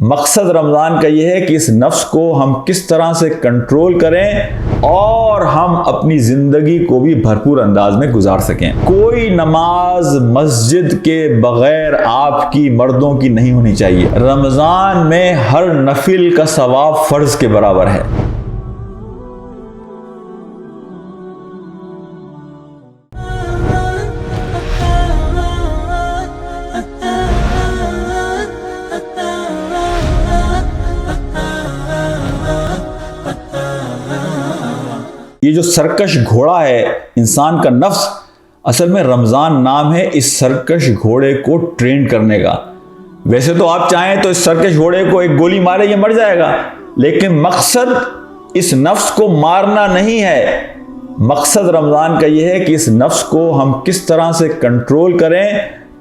مقصد رمضان کا یہ ہے کہ اس نفس کو ہم کس طرح سے کنٹرول کریں اور ہم اپنی زندگی کو بھی بھرپور انداز میں گزار سکیں۔ کوئی نماز مسجد کے بغیر آپ کی مردوں کی نہیں ہونی چاہیے۔ رمضان میں ہر نفل کا ثواب فرض کے برابر ہے۔ یہ جو سرکش گھوڑا ہے انسان کا نفس، اصل میں رمضان نام ہے اس سرکش گھوڑے کو ٹرین کرنے کا۔ ویسے تو آپ چاہیں تو اس سرکش گھوڑے کو ایک گولی مارے یہ مر جائے گا، لیکن مقصد اس نفس کو مارنا نہیں ہے۔ مقصد رمضان کا یہ ہے کہ اس نفس کو ہم کس طرح سے کنٹرول کریں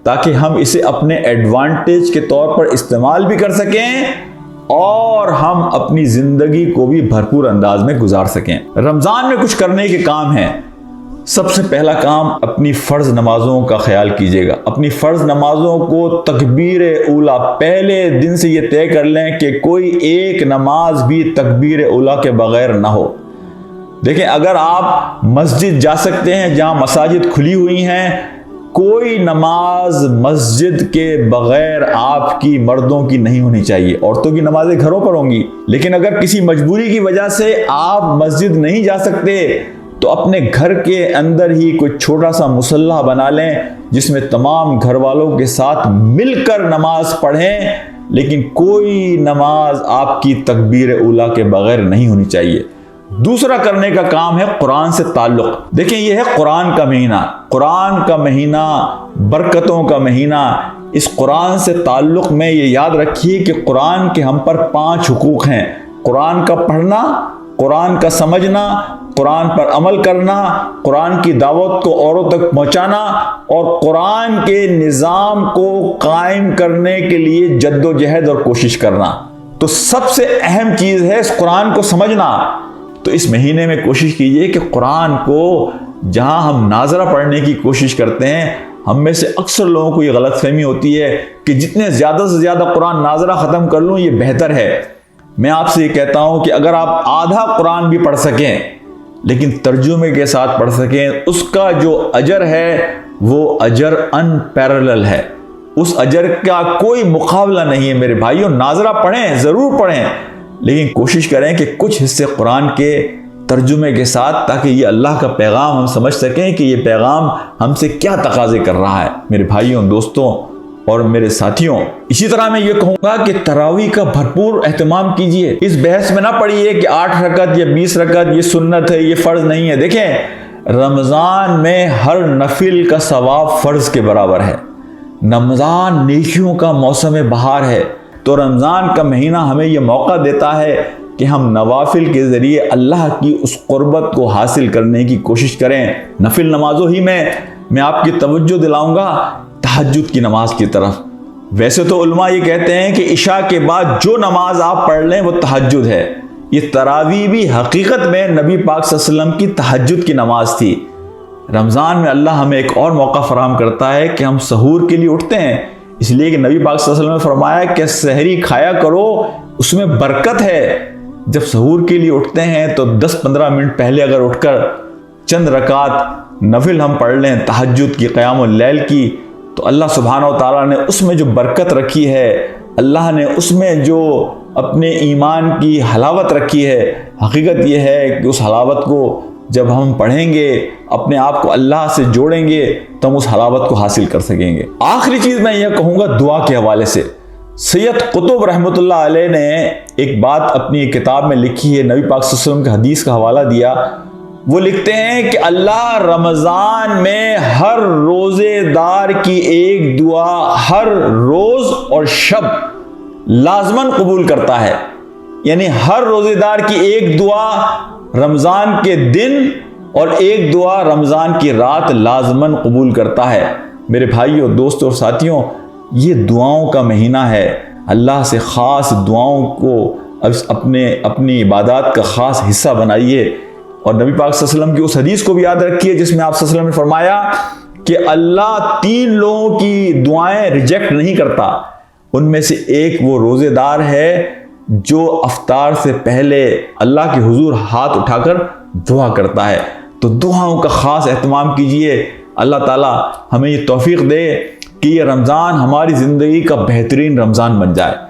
تاکہ ہم اسے اپنے ایڈوانٹیج کے طور پر استعمال بھی کر سکیں اور ہم اپنی زندگی کو بھی بھرپور انداز میں گزار سکیں۔ رمضان میں کچھ کرنے کے کام ہیں۔ سب سے پہلا کام اپنی فرض نمازوں کا خیال کیجیے گا۔ اپنی فرض نمازوں کو تکبیر اولیٰ پہلے دن سے یہ طے کر لیں کہ کوئی ایک نماز بھی تکبیر اولیٰ کے بغیر نہ ہو۔ دیکھیں، اگر آپ مسجد جا سکتے ہیں جہاں مساجد کھلی ہوئی ہیں، کوئی نماز مسجد کے بغیر آپ کی مردوں کی نہیں ہونی چاہیے۔ عورتوں کی نمازیں گھروں پر ہوں گی، لیکن اگر کسی مجبوری کی وجہ سے آپ مسجد نہیں جا سکتے تو اپنے گھر کے اندر ہی کوئی چھوٹا سا مصلی بنا لیں جس میں تمام گھر والوں کے ساتھ مل کر نماز پڑھیں، لیکن کوئی نماز آپ کی تکبیر اولیٰ کے بغیر نہیں ہونی چاہیے۔ دوسرا کرنے کا کام ہے قرآن سے تعلق۔ دیکھیں، یہ ہے قرآن کا مہینہ، قرآن کا مہینہ، برکتوں کا مہینہ۔ اس قرآن سے تعلق میں یہ یاد رکھیے کہ قرآن کے ہم پر 5 حقوق ہیں۔ قرآن کا پڑھنا، قرآن کا سمجھنا، قرآن پر عمل کرنا، قرآن کی دعوت کو اوروں تک پہنچانا اور قرآن کے نظام کو قائم کرنے کے لیے جد و جہد اور کوشش کرنا۔ تو سب سے اہم چیز ہے اس قرآن کو سمجھنا۔ تو اس مہینے میں کوشش کیجئے کہ قرآن کو جہاں ہم ناظرہ پڑھنے کی کوشش کرتے ہیں، ہم میں سے اکثر لوگوں کو یہ غلط فہمی ہوتی ہے کہ جتنے زیادہ سے زیادہ قرآن ناظرہ ختم کر لوں یہ بہتر ہے۔ میں آپ سے یہ کہتا ہوں کہ اگر آپ آدھا قرآن بھی پڑھ سکیں لیکن ترجمے کے ساتھ پڑھ سکیں، اس کا جو اجر ہے وہ اجر ان پیرلل ہے۔ اس اجر کا کوئی مقابلہ نہیں ہے۔ میرے بھائیوں، ناظرہ پڑھیں، ضرور پڑھیں، لیکن کوشش کریں کہ کچھ حصے قرآن کے ترجمے کے ساتھ، تاکہ یہ اللہ کا پیغام ہم سمجھ سکیں کہ یہ پیغام ہم سے کیا تقاضے کر رہا ہے۔ میرے بھائیوں، دوستوں اور میرے ساتھیوں، اسی طرح میں یہ کہوں گا کہ تراویح کا بھرپور اہتمام کیجئے۔ اس بحث میں نہ پڑھیے کہ 8 رکعت یا 20 رکعت یہ سنت ہے، یہ فرض نہیں ہے۔ دیکھیں، رمضان میں ہر نفل کا ثواب فرض کے برابر ہے۔ رمضان نیکیوں کا موسم بہار ہے، تو رمضان کا مہینہ ہمیں یہ موقع دیتا ہے کہ ہم نوافل کے ذریعے اللہ کی اس قربت کو حاصل کرنے کی کوشش کریں۔ نفل نمازوں ہی میں آپ کی توجہ دلاؤں گا تہجد کی نماز کی طرف۔ ویسے تو علماء یہ کہتے ہیں کہ عشاء کے بعد جو نماز آپ پڑھ لیں وہ تہجد ہے۔ یہ تراویح بھی حقیقت میں نبی پاک صلی اللہ علیہ وسلم کی تہجد کی نماز تھی۔ رمضان میں اللہ ہمیں ایک اور موقع فراہم کرتا ہے کہ ہم سحور کے لیے اٹھتے ہیں، اس لیے کہ نبی پاک صلی اللہ علیہ وسلم نے فرمایا کہ سحری کھایا کرو، اس میں برکت ہے۔ جب سحور کے لیے اٹھتے ہیں تو 10-15 منٹ پہلے اگر اٹھ کر چند رکعات نفل ہم پڑھ لیں تہجد کی، قیام اللیل کی، تو اللہ سبحانہ و تعالیٰ نے اس میں جو برکت رکھی ہے، اللہ نے اس میں جو اپنے ایمان کی حلاوت رکھی ہے، حقیقت یہ ہے کہ اس حلاوت کو جب ہم پڑھیں گے، اپنے آپ کو اللہ سے جوڑیں گے تو ہم اس حلاوت کو حاصل کر سکیں گے۔ آخری چیز میں یہ کہوں گا دعا کے حوالے سے۔ سید قطب رحمۃ اللہ علیہ نے ایک بات اپنی کتاب میں لکھی ہے، نبی پاک صلی اللہ علیہ وسلم کی حدیث کا حوالہ دیا۔ وہ لکھتے ہیں کہ اللہ رمضان میں ہر روزے دار کی ایک دعا ہر روز اور شب لازماً قبول کرتا ہے۔ یعنی ہر روزے دار کی ایک دعا رمضان کے دن اور ایک دعا رمضان کی رات لازماً قبول کرتا ہے۔ میرے بھائیوں، دوستوں اور ساتھیوں، یہ دعاؤں کا مہینہ ہے۔ اللہ سے خاص دعاؤں کو اپنی عبادات کا خاص حصہ بنائیے، اور نبی پاک صلی اللہ علیہ وسلم کی اس حدیث کو بھی یاد رکھیے جس میں آپ صلی اللہ علیہ وسلم نے فرمایا کہ اللہ 3 لوگوں کی دعائیں ریجیکٹ نہیں کرتا۔ ان میں سے ایک وہ روزے دار ہے جو افطار سے پہلے اللہ کے حضور ہاتھ اٹھا کر دعا کرتا ہے۔ تو دعاؤں کا خاص اہتمام کیجئے۔ اللہ تعالیٰ ہمیں یہ توفیق دے کہ یہ رمضان ہماری زندگی کا بہترین رمضان بن جائے۔